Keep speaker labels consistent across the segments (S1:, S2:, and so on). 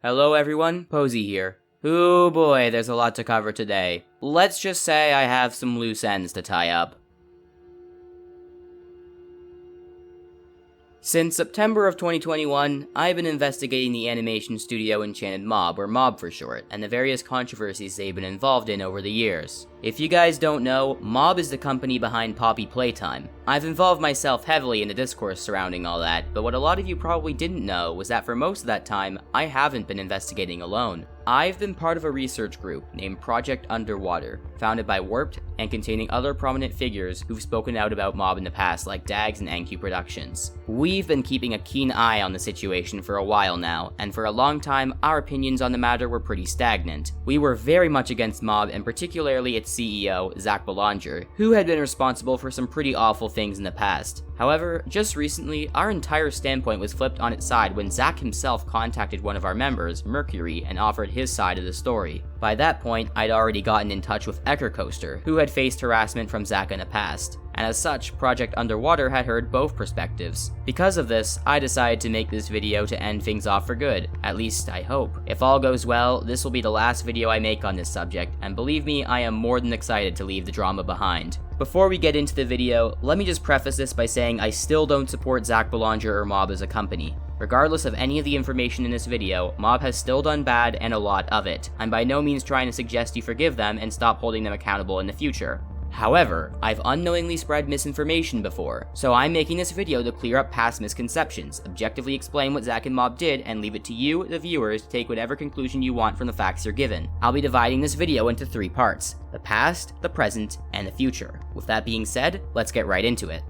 S1: Hello everyone, Posey here. Ooh boy, there's a lot to cover today. Let's just say I have some loose ends to tie up. Since September of 2021, I've been investigating the animation studio EnchantedMob, or Mob for short, and the various controversies they've been involved in over the years. If you guys don't know, Mob is the company behind Poppy Playtime. I've involved myself heavily in the discourse surrounding all that, but what a lot of you probably didn't know was that for most of that time, I haven't been investigating alone. I've been part of a research group named Project Underwater, founded by Warped and containing other prominent figures who've spoken out about Mob in the past, like Daggz and NQ Productions. We've been keeping a keen eye on the situation for a while now, and for a long time, our opinions on the matter were pretty stagnant. We were very much against Mob, and particularly its CEO, Zach Belanger, who had been responsible for some pretty awful things in the past. However, just recently, our entire standpoint was flipped on its side when Zach himself contacted one of our members, Mercury, and offered his side of the story. By that point, I'd already gotten in touch with Ekrcoaster, who had faced harassment from Zach in the past, and as such, Project Underwater had heard both perspectives. Because of this, I decided to make this video to end things off for good, at least I hope. If all goes well, this will be the last video I make on this subject, and believe me, I am more than excited to leave the drama behind. Before we get into the video, let me just preface this by saying I still don't support Zach Belanger or Mob as a company. Regardless of any of the information in this video, Mob has still done bad and a lot of it. I'm by no means trying to suggest you forgive them and stop holding them accountable in the future. However, I've unknowingly spread misinformation before, so I'm making this video to clear up past misconceptions, objectively explain what Zach and Mob did, and leave it to you, the viewers, to take whatever conclusion you want from the facts you're given. I'll be dividing this video into 3 parts: the past, the present, and the future. With that being said, let's get right into it.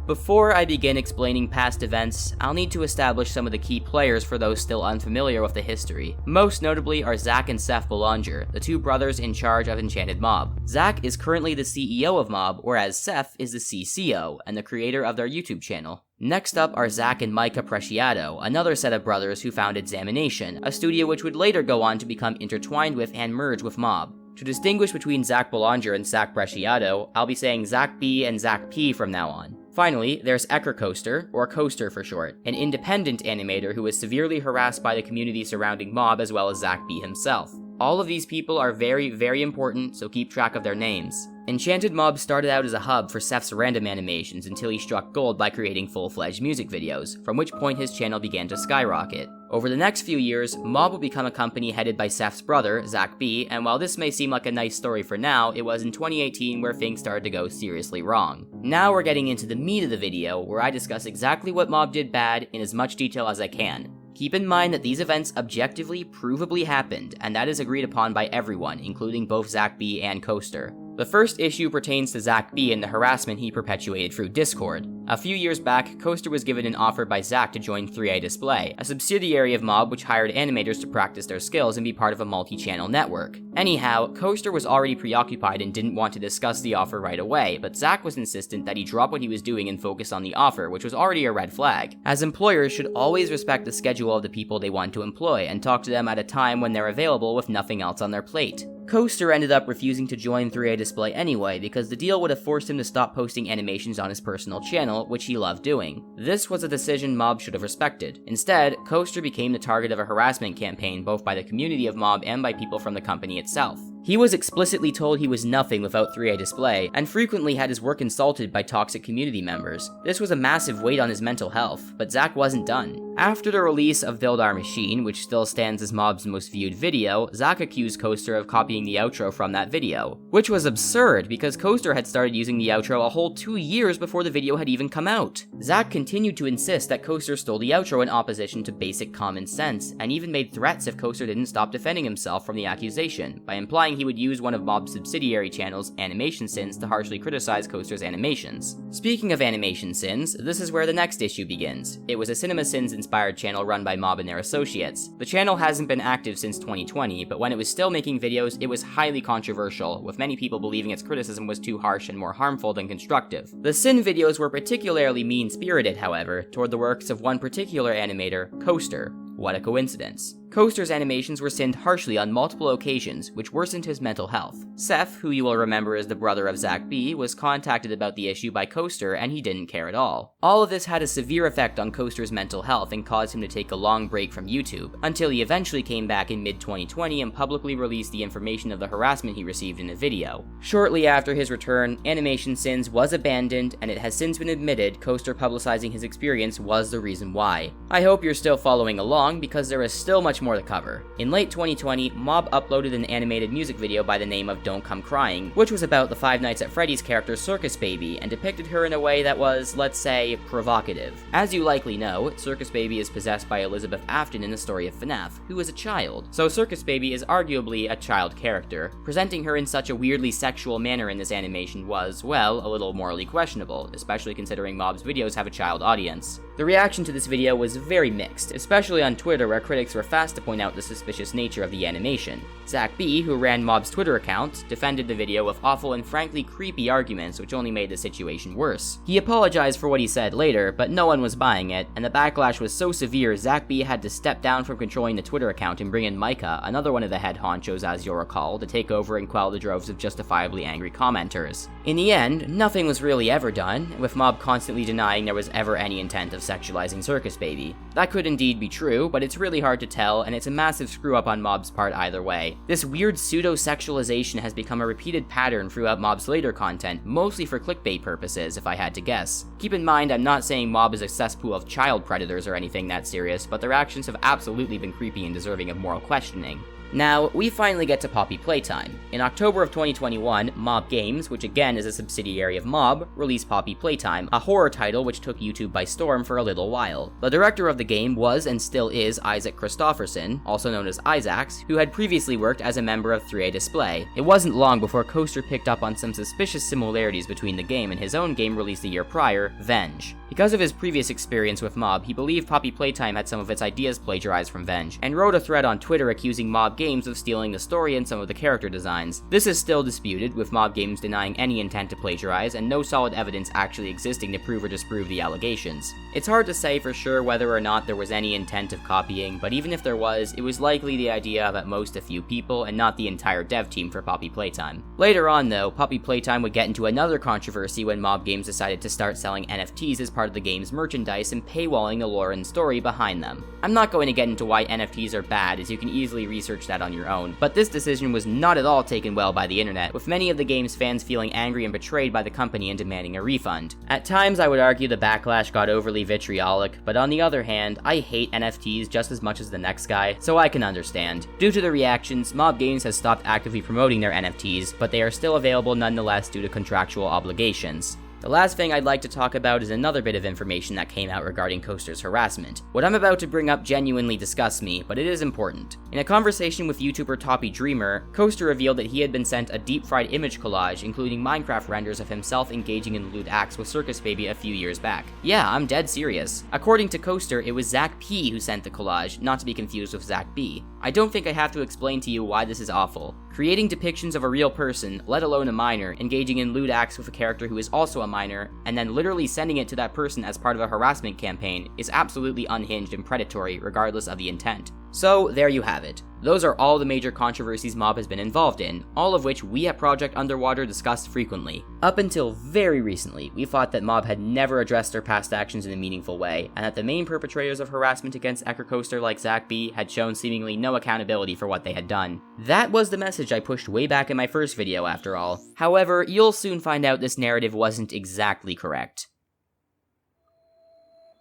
S1: Before I begin explaining past events, I'll need to establish some of the key players for those still unfamiliar with the history. Most notably are Zach and Seth Belanger, the 2 brothers in charge of EnchantedMob. Zach is currently the CEO of Mob, whereas Seth is the CCO and the creator of their YouTube channel. Next up are Zach and Micah Preciado, another set of brothers who founded Zamination, a studio which would later go on to become intertwined with and merge with Mob. To distinguish between Zach Belanger and Zach Preciado, I'll be saying Zach B and Zach P from now on. Finally, there's Ekrcoaster, or Coaster for short, an independent animator who was severely harassed by the community surrounding Mob as well as Zach B himself. All of these people are very, very important, so keep track of their names. EnchantedMob started out as a hub for Seth's random animations until he struck gold by creating full-fledged music videos, from which point his channel began to skyrocket. Over the next few years, Mob would become a company headed by Seth's brother, Zach B, and while this may seem like a nice story for now, it was in 2018 where things started to go seriously wrong. Now we're getting into the meat of the video, where I discuss exactly what Mob did bad in as much detail as I can. Keep in mind that these events objectively, provably happened, and that is agreed upon by everyone, including both Zach B and Coaster. The first issue pertains to Zach B and the harassment he perpetuated through Discord. A few years back, Coaster was given an offer by Zach to join 3A a subsidiary of Mob which hired animators to practice their skills and be part of a multi-channel network. Anyhow, Coaster was already preoccupied and didn't want to discuss the offer right away, but Zach was insistent that he drop what he was doing and focus on the offer, which was already a red flag, as employers should always respect the schedule of the people they want to employ and talk to them at a time when they're available with nothing else on their plate. Coaster ended up refusing to join 3A anyway because the deal would have forced him to stop posting animations on his personal channel, which he loved doing. This was a decision Mob should have respected. Instead, Coaster became the target of a harassment campaign both by the community of Mob and by people from the company itself. He was explicitly told he was nothing without 3A and frequently had his work insulted by toxic community members. This was a massive weight on his mental health, but Zach wasn't done. After the release of Build Our Machine, which still stands as Mob's most viewed video, Zach accused Coaster of copying the outro from that video, which was absurd because Coaster had started using the outro a whole 2 years before the video had even come out. Zach continued to insist that Coaster stole the outro in opposition to basic common sense, and even made threats if Coaster didn't stop defending himself from the accusation, by implying he would use one of Mob's subsidiary channels, Animation Sins, to harshly criticize Coaster's animations. Speaking of animation sins, this is where the next issue begins. It was a Cinema Sins inspired channel run by Mob and their associates. The channel hasn't been active since 2020, but when it was still making videos, it was highly controversial, with many people believing its criticism was too harsh and more harmful than constructive. The Sin videos were particularly mean-spirited, however, toward the works of one particular animator, Coaster. What a coincidence. Coaster's animations were sinned harshly on multiple occasions, which worsened his mental health. Seth, who you will remember is the brother of Zach B, was contacted about the issue by Coaster and he didn't care at all. All of this had a severe effect on Coaster's mental health and caused him to take a long break from YouTube, until he eventually came back in mid-2020 and publicly released the information of the harassment he received in a video. Shortly after his return, Animation Sins was abandoned, and it has since been admitted Coaster publicizing his experience was the reason why. I hope you're still following along, because there is still much more to cover. In late 2020, Mob uploaded an animated music video by the name of Don't Come Crying, which was about the Five Nights at Freddy's character Circus Baby, and depicted her in a way that was, let's say, provocative. As you likely know, Circus Baby is possessed by Elizabeth Afton in the story of FNAF, who is a child, so Circus Baby is arguably a child character. Presenting her in such a weirdly sexual manner in this animation was, well, a little morally questionable, especially considering Mob's videos have a child audience. The reaction to this video was very mixed, especially on Twitter, where critics were fast to point out the suspicious nature of the animation. Zach B, who ran Mob's Twitter account, defended the video with awful and frankly creepy arguments which only made the situation worse. He apologized for what he said later, but no one was buying it, and the backlash was so severe Zach B had to step down from controlling the Twitter account and bring in Micah, another one of the head honchos as you'll recall, to take over and quell the droves of justifiably angry commenters. In the end, nothing was really ever done, with Mob constantly denying there was ever any intent of sexualizing Circus Baby. That could indeed be true, but it's really hard to tell, and it's a massive screw-up on Mob's part either way. This weird pseudo-sexualization has become a repeated pattern throughout Mob's later content, mostly for clickbait purposes, if I had to guess. Keep in mind, I'm not saying Mob is a cesspool of child predators or anything that serious, but their actions have absolutely been creepy and deserving of moral questioning. Now, we finally get to Poppy Playtime. In October of 2021, Mob Games, which again is a subsidiary of Mob, released Poppy Playtime, a horror title which took YouTube by storm for a little while. The director of the game was and still is Isaac Christopherson, also known as Isaacs, who had previously worked as a member of 3A Display. It wasn't long before Coaster picked up on some suspicious similarities between the game and his own game released a year prior, Venge. Because of his previous experience with Mob, he believed Poppy Playtime had some of its ideas plagiarized from Venge, and wrote a thread on Twitter accusing Mob Games of stealing the story and some of the character designs. This is still disputed, with Mob Games denying any intent to plagiarize, and no solid evidence actually existing to prove or disprove the allegations. It's hard to say for sure whether or not there was any intent of copying, but even if there was, it was likely the idea of at most a few people, and not the entire dev team for Poppy Playtime. Later on though, Poppy Playtime would get into another controversy when Mob Games decided to start selling NFTs as part of the game's merchandise and paywalling the lore and story behind them. I'm not going to get into why NFTs are bad, as you can easily research that on your own, but this decision was not at all taken well by the internet, with many of the game's fans feeling angry and betrayed by the company and demanding a refund. At times I would argue the backlash got overly vitriolic, but on the other hand, I hate NFTs just as much as the next guy, so I can understand. Due to the reactions, Mob Games has stopped actively promoting their NFTs, but they are still available nonetheless due to contractual obligations. The last thing I'd like to talk about is another bit of information that came out regarding Coaster's harassment. What I'm about to bring up genuinely disgusts me, but it is important. In a conversation with YouTuber ToppyDreemurr, Coaster revealed that he had been sent a deep-fried image collage including Minecraft renders of himself engaging in lewd acts with Circus Baby a few years back. Yeah, I'm dead serious. According to Coaster, it was Zach P who sent the collage, not to be confused with Zach B. I don't think I have to explain to you why this is awful. Creating depictions of a real person, let alone a minor, engaging in lewd acts with a character who is also a minor, and then literally sending it to that person as part of a harassment campaign is absolutely unhinged and predatory regardless of the intent. So, there you have it. Those are all the major controversies Mob has been involved in, all of which we at Project Underwater discussed frequently. Up until very recently, we thought that Mob had never addressed their past actions in a meaningful way, and that the main perpetrators of harassment against Ekrcoaster like Zach B had shown seemingly no accountability for what they had done. That was the message I pushed way back in my first video after all. However, you'll soon find out this narrative wasn't exactly correct.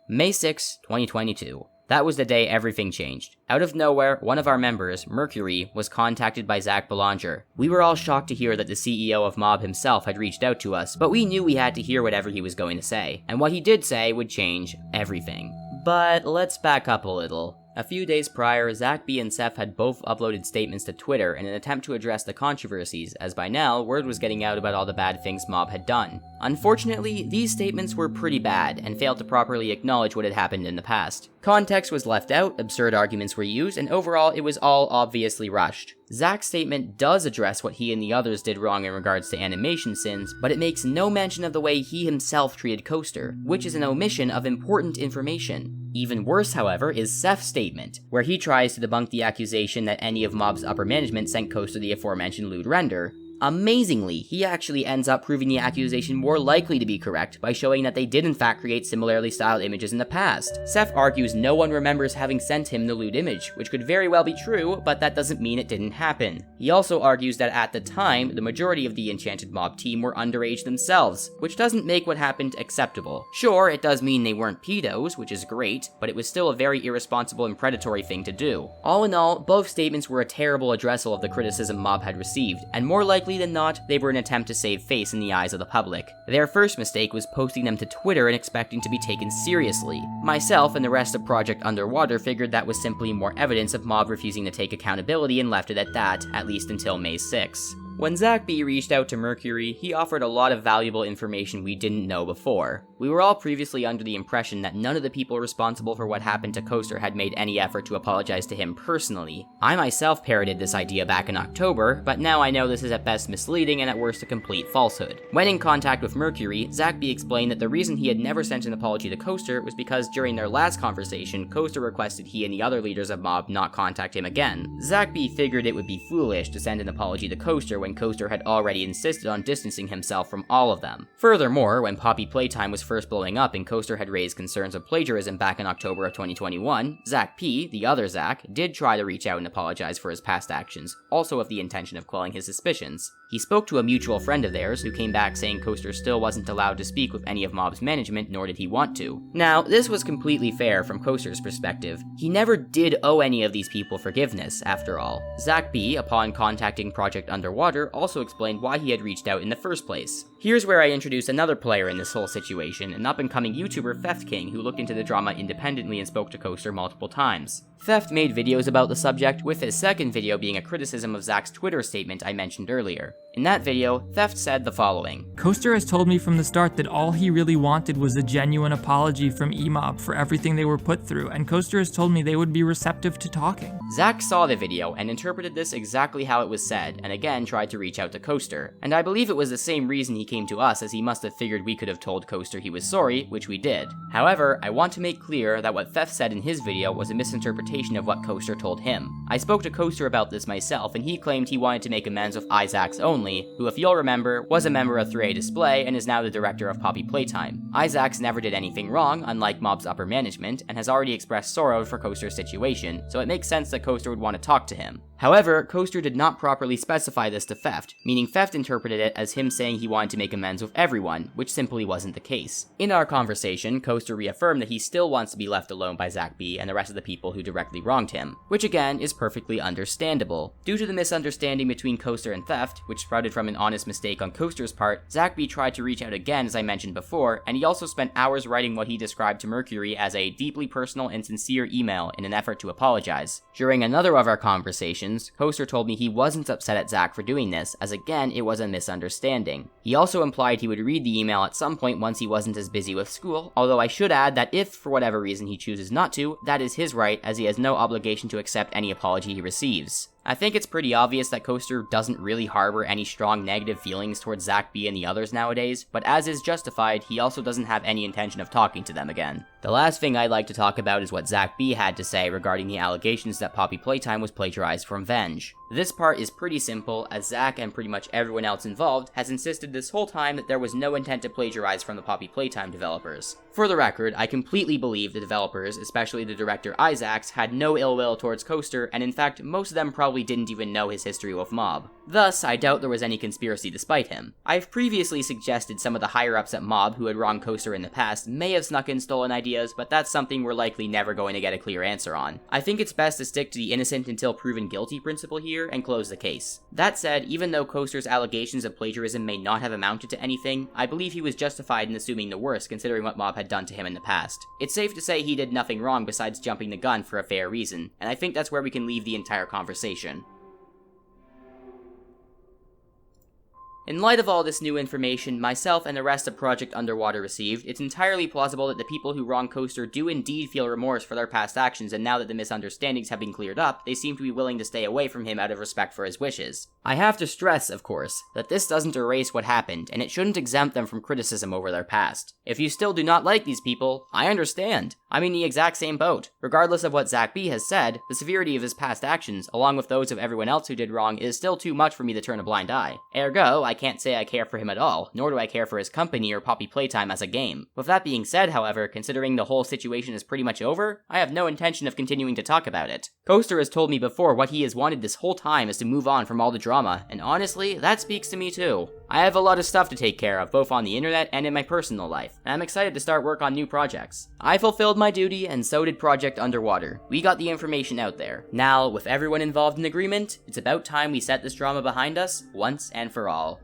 S1: May 6, 2022. That was the day everything changed. Out of nowhere, one of our members, Mercury, was contacted by Zach Belanger. We were all shocked to hear that the CEO of Mob himself had reached out to us, but we knew we had to hear whatever he was going to say, and what he did say would change everything. But let's back up a little. A few days prior, Zach B and Seth had both uploaded statements to Twitter in an attempt to address the controversies, as by now, word was getting out about all the bad things Mob had done. Unfortunately, these statements were pretty bad, and failed to properly acknowledge what had happened in the past. Context was left out, absurd arguments were used, and overall, it was all obviously rushed. Zach's statement does address what he and the others did wrong in regards to animation sins, but it makes no mention of the way he himself treated Coaster, which is an omission of important information. Even worse, however, is Seth's statement, where he tries to debunk the accusation that any of Mob's upper management sent Coaster the aforementioned lewd render. Amazingly, he actually ends up proving the accusation more likely to be correct by showing that they did in fact create similarly styled images in the past. Seth argues no one remembers having sent him the lewd image, which could very well be true, but that doesn't mean it didn't happen. He also argues that at the time, the majority of the EnchantedMob team were underage themselves, which doesn't make what happened acceptable. Sure, it does mean they weren't pedos, which is great, but it was still a very irresponsible and predatory thing to do. All in all, both statements were a terrible addressal of the criticism Mob had received, and more likely than not, they were an attempt to save face in the eyes of the public. Their first mistake was posting them to Twitter and expecting to be taken seriously. Myself and the rest of Project Underwater figured that was simply more evidence of Mob refusing to take accountability and left it at that, at least until May 6. When Zach B reached out to Mercury, he offered a lot of valuable information we didn't know before. We were all previously under the impression that none of the people responsible for what happened to Coaster had made any effort to apologize to him personally. I myself parroted this idea back in October, but now I know this is at best misleading and at worst a complete falsehood. When in contact with Mercury, Zach B explained that the reason he had never sent an apology to Coaster was because during their last conversation, Coaster requested he and the other leaders of Mob not contact him again. Zach B figured it would be foolish to send an apology to Coaster when Coaster had already insisted on distancing himself from all of them. Furthermore, when Poppy Playtime was first blowing up and Coaster had raised concerns of plagiarism back in October of 2021, Zach P, the other Zach, did try to reach out and apologize for his past actions, also with the intention of quelling his suspicions. He spoke to a mutual friend of theirs who came back saying Coaster still wasn't allowed to speak with any of Mob's management, nor did he want to. Now, this was completely fair from Coaster's perspective. He never did owe any of these people forgiveness, after all. Zach B, upon contacting Project Underwater, also explained why he had reached out in the first place. Here's where I introduce another player in this whole situation, an up-and-coming YouTuber Theft King who looked into the drama independently and spoke to Coaster multiple times. Theft made videos about the subject, with his second video being a criticism of Zach's Twitter statement I mentioned earlier. In that video, Theft said the following:
S2: Coaster has told me from the start that all he really wanted was a genuine apology from EMob for everything they were put through, and Coaster has told me they would be receptive to talking.
S1: Zach saw the video and interpreted this exactly how it was said, and again tried to reach out to Coaster. And I believe it was the same reason he came to us, as he must have figured we could have told Coaster he was sorry, which we did. However, I want to make clear that what Theft said in his video was a misinterpretation of what Coaster told him. I spoke to Coaster about this myself, and he claimed he wanted to make amends with Isaacs only, who, if you'll remember, was a member of 3A Display and is now the director of Poppy Playtime. Isaacs never did anything wrong, unlike Mob's upper management, and has already expressed sorrow for Coaster's situation, so it makes sense that Coaster would want to talk to him. However, Coaster did not properly specify this to Theft, meaning Theft interpreted it as him saying he wanted to make amends with everyone, which simply wasn't the case. In our conversation, Coaster reaffirmed that he still wants to be left alone by Zach B and the rest of the people who directly wronged him, which again is perfectly understandable. Due to the misunderstanding between Coaster and Theft, which sprouted from an honest mistake on Coaster's part, Zach B tried to reach out again as I mentioned before, and he also spent hours writing what he described to Mercury as a deeply personal and sincere email in an effort to apologize. During another of our conversations, Coaster told me he wasn't upset at Zach for doing this, as again it was a misunderstanding. He also implied he would read the email at some point once he wasn't as busy with school, although I should add that if, for whatever reason, he chooses not to, that is his right, as he has no obligation to accept any apology he receives. I think it's pretty obvious that Coaster doesn't really harbor any strong negative feelings towards Zach B and the others nowadays, but as is justified, he also doesn't have any intention of talking to them again. The last thing I'd like to talk about is what Zach B had to say regarding the allegations that Poppy Playtime was plagiarized from Venge. This part is pretty simple, as Zach and pretty much everyone else involved has insisted this whole time that there was no intent to plagiarize from the Poppy Playtime developers. For the record, I completely believe the developers, especially the director Isaacs, had no ill will towards Coaster, and in fact, most of them probably didn't even know his history with Mob. Thus, I doubt there was any conspiracy despite him. I've previously suggested some of the higher-ups at Mob who had wronged Coaster in the past may have snuck in stolen ideas, but that's something we're likely never going to get a clear answer on. I think it's best to stick to the innocent until proven guilty principle here and close the case. That said, even though Coaster's allegations of plagiarism may not have amounted to anything, I believe he was justified in assuming the worst considering what Mob had done to him in the past. It's safe to say he did nothing wrong besides jumping the gun for a fair reason, and I think that's where we can leave the entire conversation. In light of all this new information myself and the rest of Project Underwater received, it's entirely plausible that the people who wronged Coaster do indeed feel remorse for their past actions, and now that the misunderstandings have been cleared up, they seem to be willing to stay away from him out of respect for his wishes. I have to stress, of course, that this doesn't erase what happened, and it shouldn't exempt them from criticism over their past. If you still do not like these people, I understand. I'm in the exact same boat. Regardless of what Zach B has said, the severity of his past actions, along with those of everyone else who did wrong, is still too much for me to turn a blind eye. Ergo, I can't say I care for him at all, nor do I care for his company or Poppy Playtime as a game. With that being said, however, considering the whole situation is pretty much over, I have no intention of continuing to talk about it. Coaster has told me before what he has wanted this whole time is to move on from all the drama, and honestly, that speaks to me too. I have a lot of stuff to take care of, both on the internet and in my personal life, and I'm excited to start work on new projects. I fulfilled my duty, and so did Project Underwater. We got the information out there. Now, with everyone involved in agreement, it's about time we set this drama behind us, once and for all.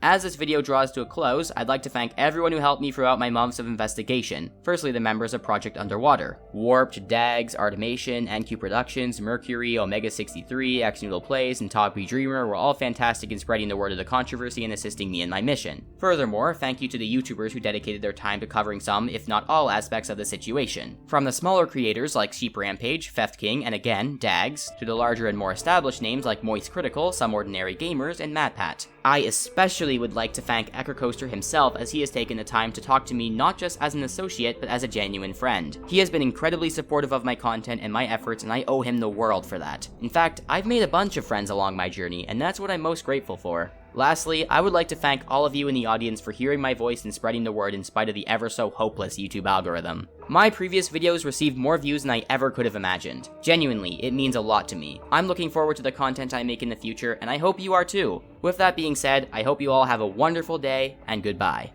S1: As this video draws to a close, I'd like to thank everyone who helped me throughout my months of investigation. Firstly, the members of Project Underwater. Warped, Daggz, ArtiMation, NQ Productions, Mercury, Omega63, xNoodePlayz, and ToppyDreemurr were all fantastic in spreading the word of the controversy and assisting me in my mission. Furthermore, thank you to the YouTubers who dedicated their time to covering some, if not all, aspects of the situation. From the smaller creators like Sheep Rampage, Theft King, and again, Daggz, to the larger and more established names like Moist Critical, Some Ordinary Gamers, and MatPat. I especially would like to thank Ekrcoaster himself, as he has taken the time to talk to me not just as an associate, but as a genuine friend. He has been incredibly supportive of my content and my efforts, and I owe him the world for that. In fact, I've made a bunch of friends along my journey, and that's what I'm most grateful for. Lastly, I would like to thank all of you in the audience for hearing my voice and spreading the word in spite of the ever so hopeless YouTube algorithm. My previous videos received more views than I ever could have imagined. Genuinely, it means a lot to me. I'm looking forward to the content I make in the future, and I hope you are too. With that being said, I hope you all have a wonderful day, and goodbye.